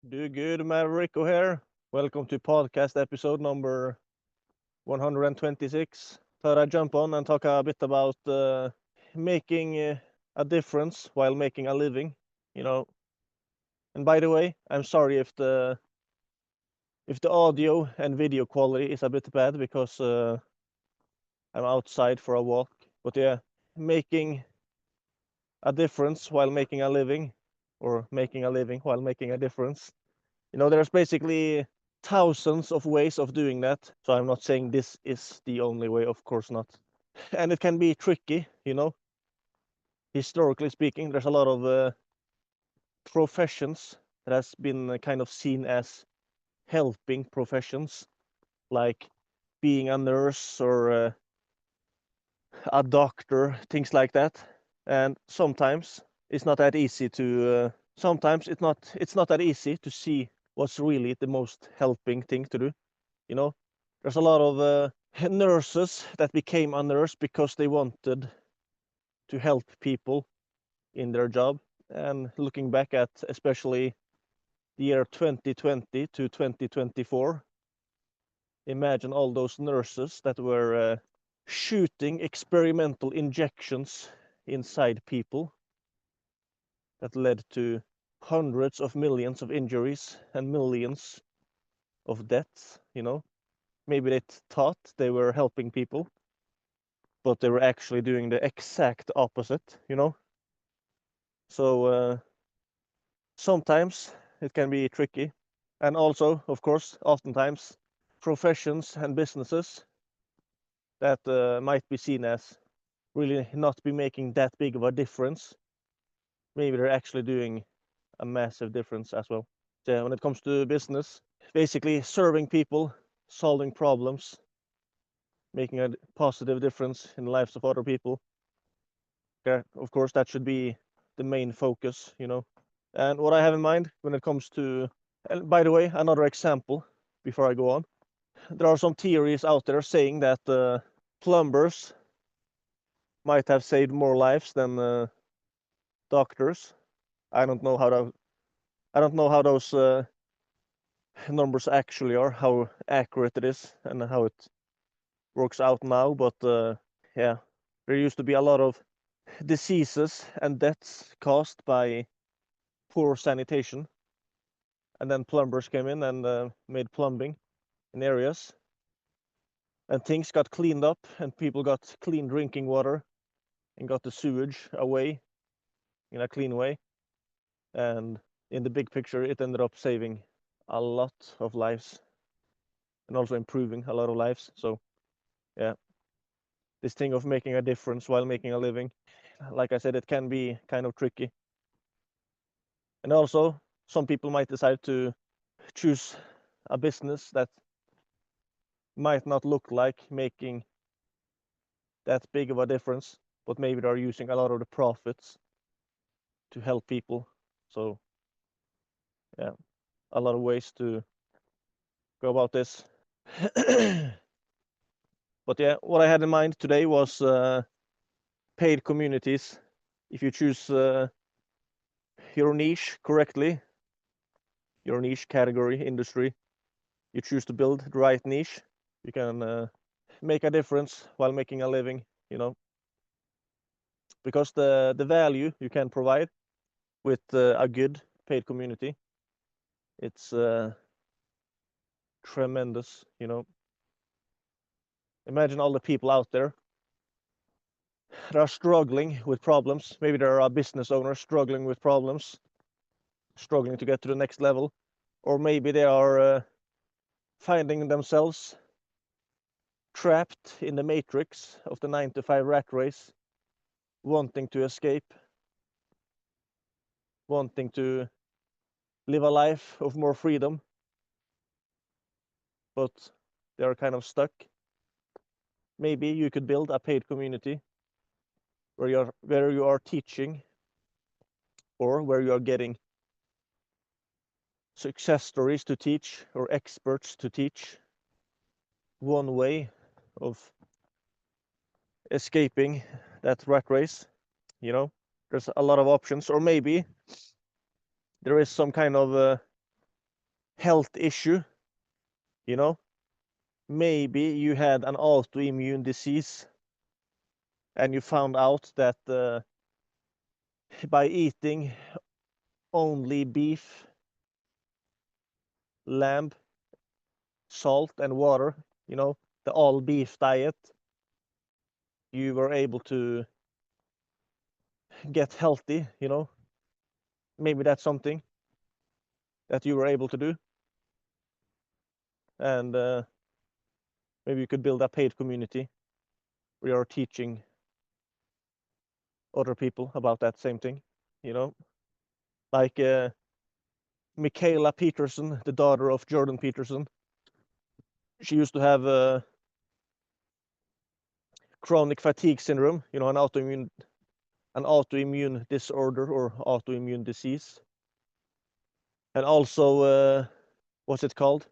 Do good, Maverico here. Welcome to podcast episode number 126. Thought I'd jump on and talk a bit about making a difference while making a living. You know, and by the way, I'm sorry if the audio and video quality is a bit bad because I'm outside for a walk. But yeah, making a difference while making a living, or making a living while making a difference. There's basically thousands of ways of doing that. So I'm not saying this is the only way, of course not. And it can be tricky. Historically speaking, there's a lot of professions that has been kind of seen as helping professions, like being a nurse or a doctor, things like that. And sometimes it's not that easy to. Sometimes it's not that easy to see what's really the most helping thing to do. You know, there's a lot of nurses that became a nurse because they wanted to help people in their job. And looking back at especially the year 2020 to 2024, imagine all those nurses that were shooting experimental injections inside people that led to hundreds of millions of injuries and millions of deaths. Maybe they thought they were helping people, but they were actually doing the exact opposite. So sometimes it can be tricky. And also, of course, oftentimes professions and businesses that might be seen as really not be making that big of a difference, maybe they're actually doing a massive difference as well. So when it comes to business, basically serving people, solving problems, making a positive difference in the lives of other people. Yeah, of course, that should be the main focus. And what I have in mind when it comes to, and by the way, another example before I go on, there are some theories out there saying that plumbers might have saved more lives than doctors. I don't know how those numbers actually are, how accurate it is, and how it works out now. But yeah, there used to be a lot of diseases and deaths caused by poor sanitation, and then plumbers came in and made plumbing in areas, and things got cleaned up, and people got clean drinking water and got the sewage away in a clean way. And in the big picture, it ended up saving a lot of lives and also improving a lot of lives. So yeah, this thing of making a difference while making a living, like I said, it can be kind of tricky. And also, some people might decide to choose a business that might not look like making that big of a difference, but maybe they're using a lot of the profits to help people. So yeah, a lot of ways to go about this. But yeah, what I had in mind today was paid communities. If you choose your niche correctly, your niche category, industry, you choose to build the right niche, you can make a difference while making a living, because the value you can provide with a good paid community, it's tremendous. Imagine all the people out there that are struggling with problems. Maybe there are business owners struggling with problems, struggling to get to the next level, or maybe they are finding themselves trapped in the matrix of the 9 to 5 rat race, wanting to escape, wanting to live a life of more freedom, but they are kind of stuck. Maybe you could build a paid community where you are teaching, or where you are getting success stories to teach or experts to teach one way of escaping that rat race. You know, there's a lot of options, or maybe there is some kind of health issue, you know, maybe you had an autoimmune disease and you found out that by eating only beef, lamb, salt, and water, you know, the all beef diet, you were able to get healthy, you know. Maybe that's something that you were able to do. And maybe you could build a paid community where you're teaching other people about that same thing, you know. Like Michaela Peterson, the daughter of Jordan Peterson, she used to have chronic fatigue syndrome, you know, an autoimmune disorder or autoimmune disease. And also, what's it called?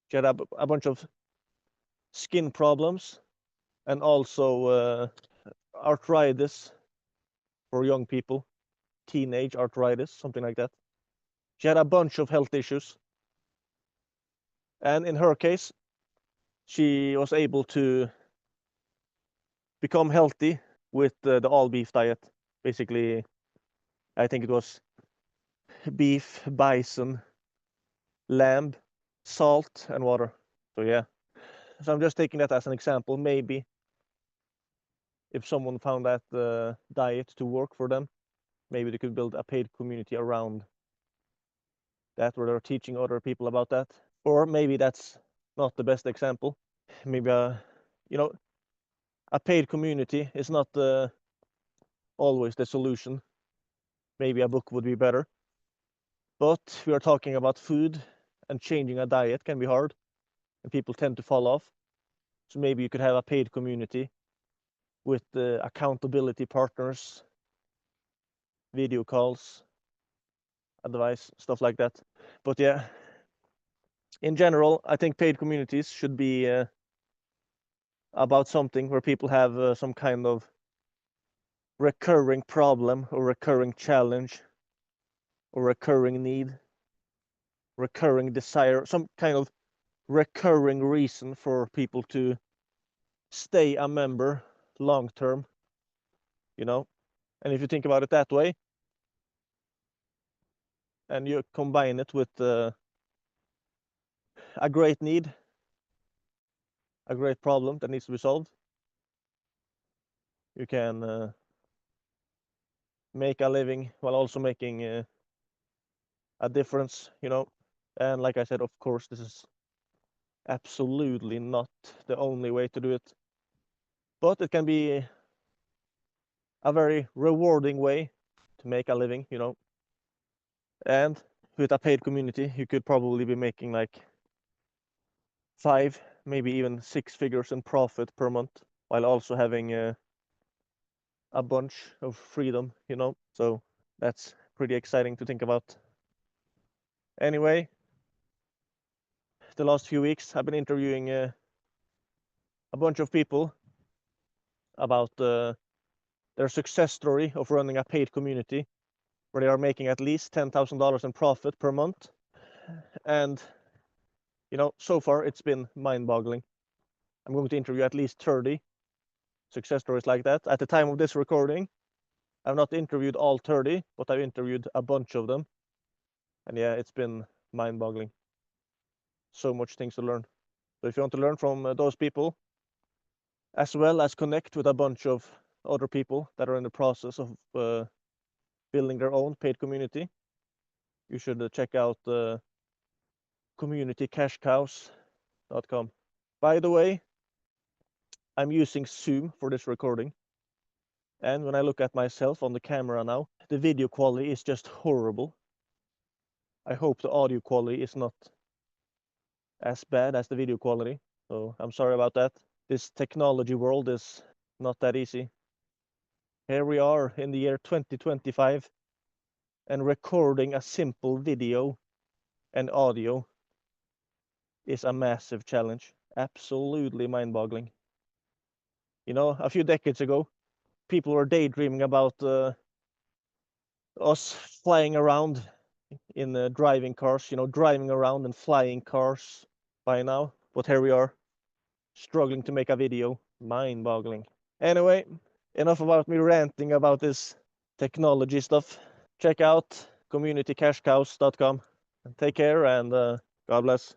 She had a bunch of skin problems and also arthritis for young people, teenage arthritis, something like that. She had a bunch of health issues. And in her case, she was able to become healthy with the all beef diet. Basically, I think it was beef, bison, lamb, salt, and water. So yeah. So I'm just taking that as an example. Maybe if someone found that diet to work for them, maybe they could build a paid community around that where they're teaching other people about that. Or maybe that's not the best example. Maybe you know, a paid community is not always the solution. Maybe a book would be better. But we are talking about food, and changing a diet can be hard and people tend to fall off. So maybe you could have a paid community with accountability partners, video calls, advice, stuff like that. But yeah, in general, I think paid communities should be about something where people have some kind of recurring problem or recurring challenge or recurring need, recurring desire, some kind of recurring reason for people to stay a member long term, you know. And if you think about it that way and you combine it with a great need, a great problem that needs to be solved, you can make a living while also making a difference, you know. And like I said, of course, this is absolutely not the only way to do it, but it can be a very rewarding way to make a living, you know. And with a paid community, you could probably be making like 5, maybe even 6 figures in profit per month, while also having a bunch of freedom, you know. So that's pretty exciting to think about. Anyway, the last few weeks I've been interviewing a bunch of people about their success story of running a paid community where they are making at least $10,000 in profit per month. And you know, so far it's been mind-boggling. I'm going to interview at least 30 success stories like that. At the time of this recording, I've not interviewed all 30, but I've interviewed a bunch of them. And yeah, it's been mind-boggling. So much things to learn. So if you want to learn from those people, as well as connect with a bunch of other people that are in the process of building their own paid community, you should check out communitycashcows.com. By the way, I'm using Zoom for this recording. And when I look at myself on the camera now, the video quality is just horrible. I hope the audio quality is not as bad as the video quality. So I'm sorry about that. This technology world is not that easy. Here we are in the year 2025 and recording a simple video and audio is a massive challenge. Absolutely mind-boggling. You know, a few decades ago, people were daydreaming about us flying around in driving cars, driving around and flying cars by now. But here we are, struggling to make a video. Mind-boggling. Anyway, enough about me ranting about this technology stuff. Check out communitycashcows.com. Take care and God bless.